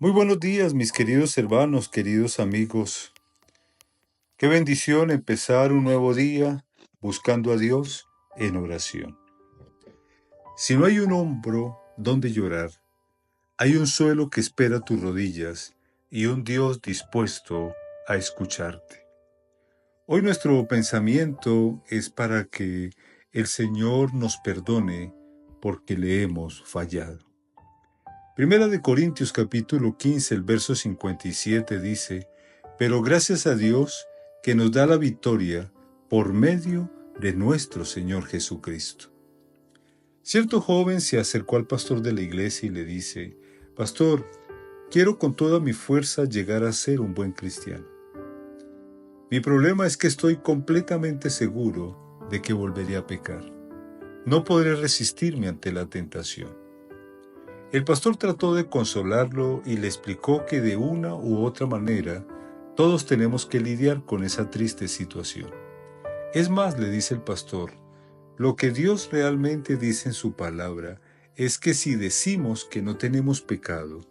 Muy buenos días, mis queridos hermanos, queridos amigos. Qué bendición empezar un nuevo día buscando a Dios en oración. Si no hay un hombro donde llorar, hay un suelo que espera tus rodillas y un Dios dispuesto a escucharte. Hoy nuestro pensamiento es para que el Señor nos perdone porque le hemos fallado. Primera de Corintios capítulo 15, el verso 57 dice: pero gracias a Dios que nos da la victoria por medio de nuestro Señor Jesucristo. Cierto joven se acercó al pastor de la iglesia y le dice: Pastor, quiero con toda mi fuerza llegar a ser un buen cristiano. Mi problema es que estoy completamente seguro de que volveré a pecar. No podré resistirme ante la tentación. El pastor trató de consolarlo y le explicó que de una u otra manera todos tenemos que lidiar con esa triste situación. Es más, le dice el pastor, lo que Dios realmente dice en su palabra es que si decimos que no tenemos pecado,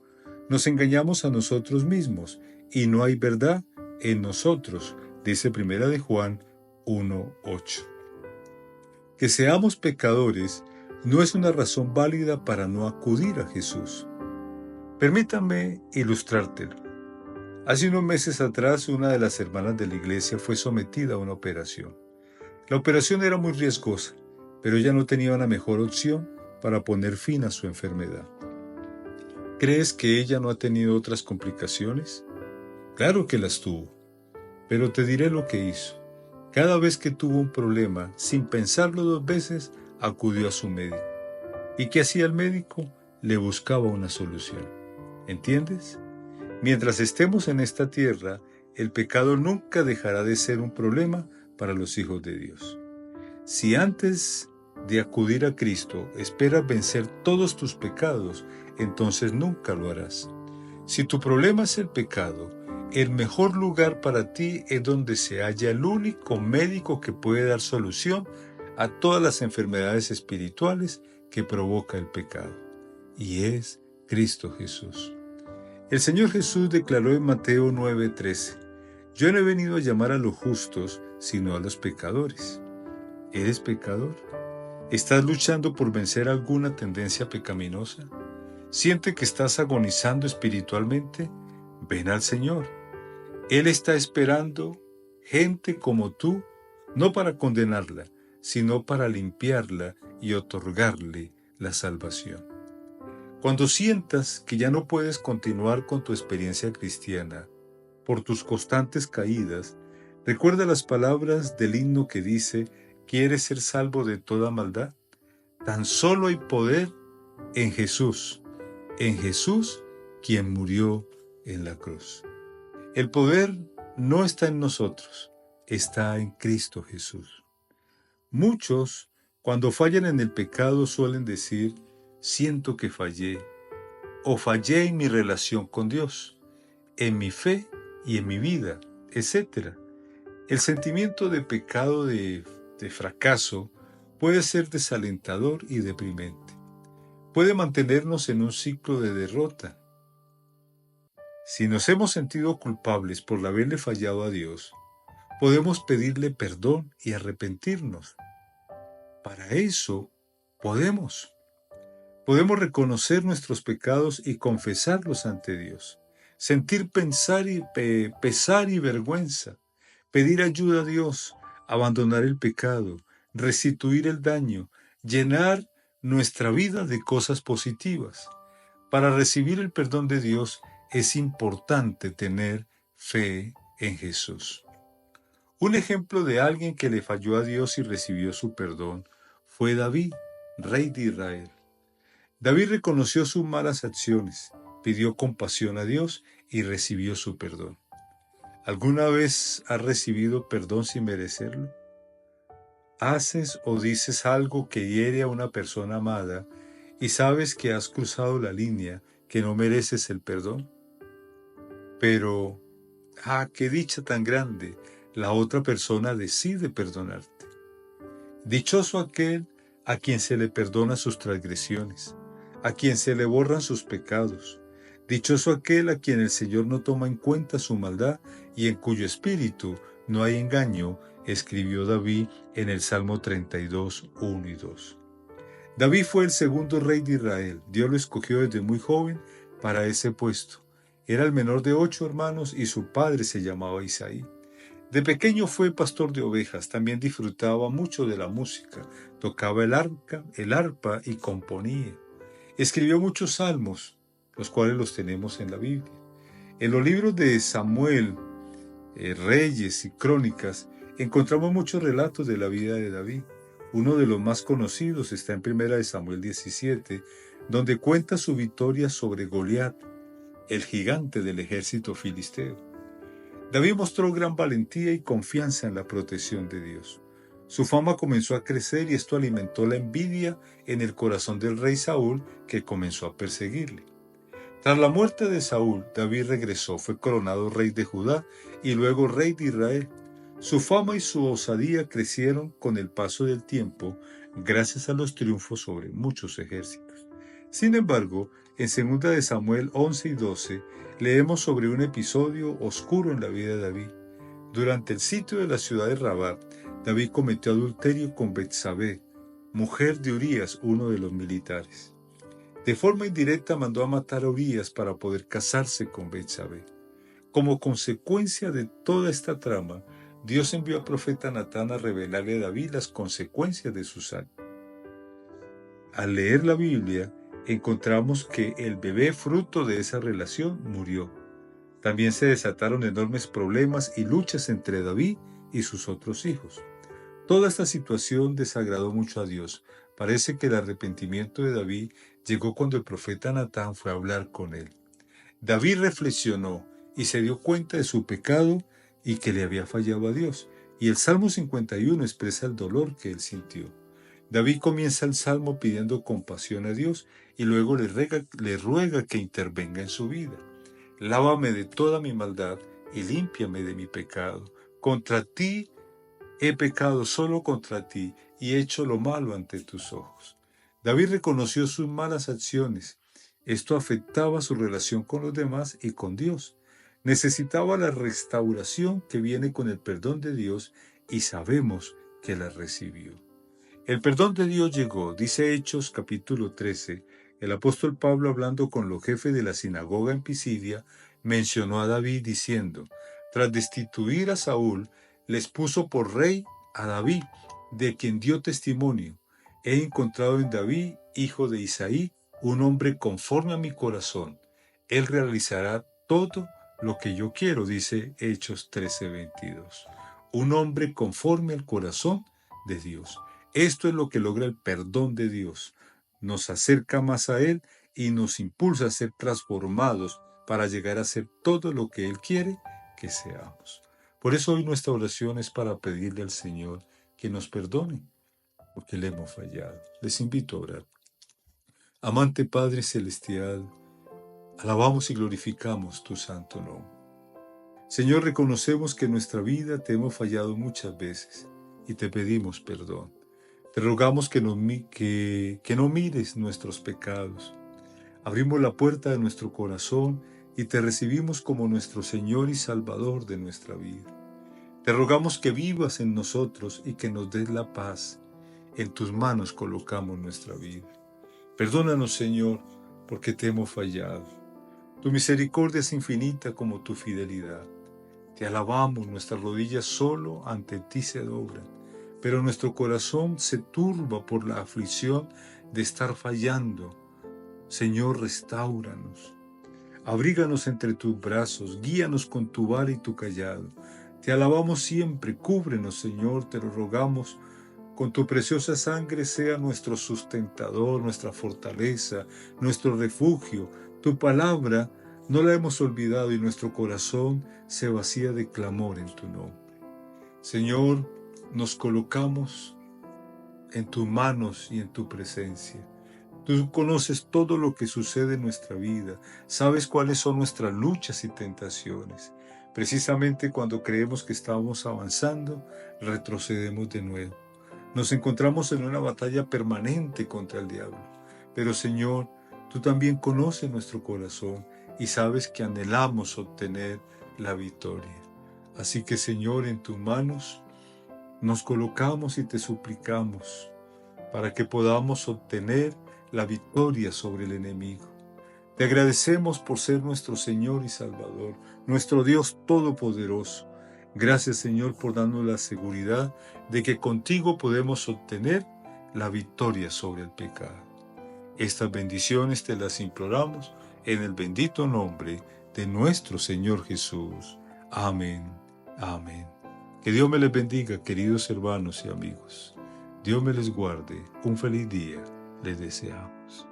nos engañamos a nosotros mismos y no hay verdad en nosotros, dice 1 de Juan 1:8. Que seamos pecadores no es una razón válida para no acudir a Jesús. Permítame ilustrártelo. Hace unos meses atrás, una de las hermanas de la iglesia fue sometida a una operación. La operación era muy riesgosa, pero ella no tenía una mejor opción para poner fin a su enfermedad. ¿Crees que ella no ha tenido otras complicaciones? Claro que las tuvo, pero te diré lo que hizo. Cada vez que tuvo un problema, sin pensarlo dos veces, acudió a su médico. ¿Y qué hacía el médico? Le buscaba una solución. ¿Entiendes? Mientras estemos en esta tierra, el pecado nunca dejará de ser un problema para los hijos de Dios. Si antes de acudir a Cristo esperas vencer todos tus pecados, entonces nunca lo harás. Si tu problema es el pecado, el mejor lugar para ti es donde se halla el único médico que puede dar solución a todas las enfermedades espirituales que provoca el pecado, y es Cristo Jesús. El Señor Jesús declaró en Mateo 9:13: yo no he venido a llamar a los justos, sino a los pecadores. ¿Eres pecador? ¿Estás luchando por vencer alguna tendencia pecaminosa? ¿Siente que estás agonizando espiritualmente? Ven al Señor. Él está esperando gente como tú, no para condenarla, sino para limpiarla y otorgarle la salvación. Cuando sientas que ya no puedes continuar con tu experiencia cristiana por tus constantes caídas, recuerda las palabras del himno que dice: ¿quieres ser salvo de toda maldad? Tan solo hay poder en Jesús quien murió en la cruz. El poder no está en nosotros, está en Cristo Jesús. Muchos, cuando fallan en el pecado, suelen decir: siento que fallé, o fallé en mi relación con Dios, en mi fe y en mi vida, etc. El sentimiento de pecado, de fracaso, puede ser desalentador y deprimente. Puede mantenernos en un ciclo de derrota. Si nos hemos sentido culpables por haberle fallado a Dios, podemos pedirle perdón y arrepentirnos. Para eso podemos reconocer nuestros pecados y confesarlos ante Dios, sentir pesar y vergüenza, pedir ayuda a Dios, abandonar el pecado, restituir el daño, llenar nuestra vida de cosas positivas. Para recibir el perdón de Dios es importante tener fe en Jesús. Un ejemplo de alguien que le falló a Dios y recibió su perdón fue David, rey de Israel. David reconoció sus malas acciones, pidió compasión a Dios y recibió su perdón. ¿Alguna vez has recibido perdón sin merecerlo? ¿Haces o dices algo que hiere a una persona amada y sabes que has cruzado la línea, que no mereces el perdón? Pero, qué dicha tan grande, la otra persona decide perdonarte. Dichoso aquel a quien se le perdona sus transgresiones, a quien se le borran sus pecados. Dichoso aquel a quien el Señor no toma en cuenta su maldad y en cuyo espíritu no hay engaño, escribió David en el Salmo 32, 1 y 2. David fue el segundo rey de Israel. Dios lo escogió desde muy joven para ese puesto. Era el menor de 8 hermanos y su padre se llamaba Isaí. De pequeño fue pastor de ovejas, también disfrutaba mucho de la música, tocaba el arpa y componía. Escribió muchos salmos, los cuales los tenemos en la Biblia. En los libros de Samuel, Reyes y Crónicas, encontramos muchos relatos de la vida de David. Uno de los más conocidos está en 1 Samuel 17, donde cuenta su victoria sobre Goliat, el gigante del ejército filisteo. David mostró gran valentía y confianza en la protección de Dios. Su fama comenzó a crecer y esto alimentó la envidia en el corazón del rey Saúl, que comenzó a perseguirle. Tras la muerte de Saúl, David regresó, fue coronado rey de Judá y luego rey de Israel. Su fama y su osadía crecieron con el paso del tiempo gracias a los triunfos sobre muchos ejércitos. Sin embargo, en 2 Samuel 11 y 12 leemos sobre un episodio oscuro en la vida de David. Durante el sitio de la ciudad de Rabá, David cometió adulterio con Betsabé, mujer de Urías, uno de los militares. De forma indirecta mandó a matar a Urías para poder casarse con Betsabé. Como consecuencia de toda esta trama, Dios envió al profeta Natán a revelarle a David las consecuencias de sus actos. Al leer la Biblia, encontramos que el bebé fruto de esa relación murió. También se desataron enormes problemas y luchas entre David y sus otros hijos. Toda esta situación desagradó mucho a Dios. Parece que el arrepentimiento de David llegó cuando el profeta Natán fue a hablar con él. David reflexionó y se dio cuenta de su pecado y que le había fallado a Dios. Y el Salmo 51 expresa el dolor que él sintió. David comienza el Salmo pidiendo compasión a Dios y luego le ruega que intervenga en su vida. Lávame de toda mi maldad y límpiame de mi pecado. Contra ti he pecado, solo contra ti, y he hecho lo malo ante tus ojos. David reconoció sus malas acciones. Esto afectaba su relación con los demás y con Dios. Necesitaba la restauración que viene con el perdón de Dios y sabemos que la recibió. El perdón de Dios llegó, dice Hechos capítulo 13. El apóstol Pablo, hablando con los jefes de la sinagoga en Pisidia, mencionó a David diciendo: tras destituir a Saúl, les puso por rey a David, de quien dio testimonio: he encontrado en David, hijo de Isaí, un hombre conforme a mi corazón. Él realizará todo lo que yo quiero, dice Hechos 13:22. Un hombre conforme al corazón de Dios. Esto es lo que logra el perdón de Dios. Nos acerca más a Él y nos impulsa a ser transformados para llegar a ser todo lo que Él quiere que seamos. Por eso hoy nuestra oración es para pedirle al Señor que nos perdone, porque le hemos fallado. Les invito a orar. Amante Padre Celestial, alabamos y glorificamos tu santo nombre. Señor, reconocemos que en nuestra vida te hemos fallado muchas veces y te pedimos perdón. Te rogamos que no mires nuestros pecados. Abrimos la puerta de nuestro corazón y te recibimos como nuestro Señor y Salvador de nuestra vida. Te rogamos que vivas en nosotros y que nos des la paz. En tus manos colocamos nuestra vida. Perdónanos, Señor, porque te hemos fallado. Tu misericordia es infinita como tu fidelidad. Te alabamos, nuestras rodillas solo ante ti se doblan, pero nuestro corazón se turba por la aflicción de estar fallando. Señor, restáuranos. Abríganos entre tus brazos, guíanos con tu vara y tu callado. Te alabamos siempre, cúbrenos, Señor, te lo rogamos. Con tu preciosa sangre sea nuestro sustentador, nuestra fortaleza, nuestro refugio. Tu palabra no la hemos olvidado y nuestro corazón se vacía de clamor en tu nombre. Señor, nos colocamos en tus manos y en tu presencia. Tú conoces todo lo que sucede en nuestra vida, sabes cuáles son nuestras luchas y tentaciones. Precisamente cuando creemos que estamos avanzando, retrocedemos de nuevo. Nos encontramos en una batalla permanente contra el diablo. Pero Señor, tú también conoces nuestro corazón y sabes que anhelamos obtener la victoria. Así que, Señor, en tus manos nos colocamos y te suplicamos para que podamos obtener la victoria sobre el enemigo. Te agradecemos por ser nuestro Señor y Salvador, nuestro Dios Todopoderoso. Gracias, Señor, por darnos la seguridad de que contigo podemos obtener la victoria sobre el pecado. Estas bendiciones te las imploramos en el bendito nombre de nuestro Señor Jesús. Amén. Amén. Que Dios me les bendiga, queridos hermanos y amigos. Dios me les guarde. Un feliz día les deseamos.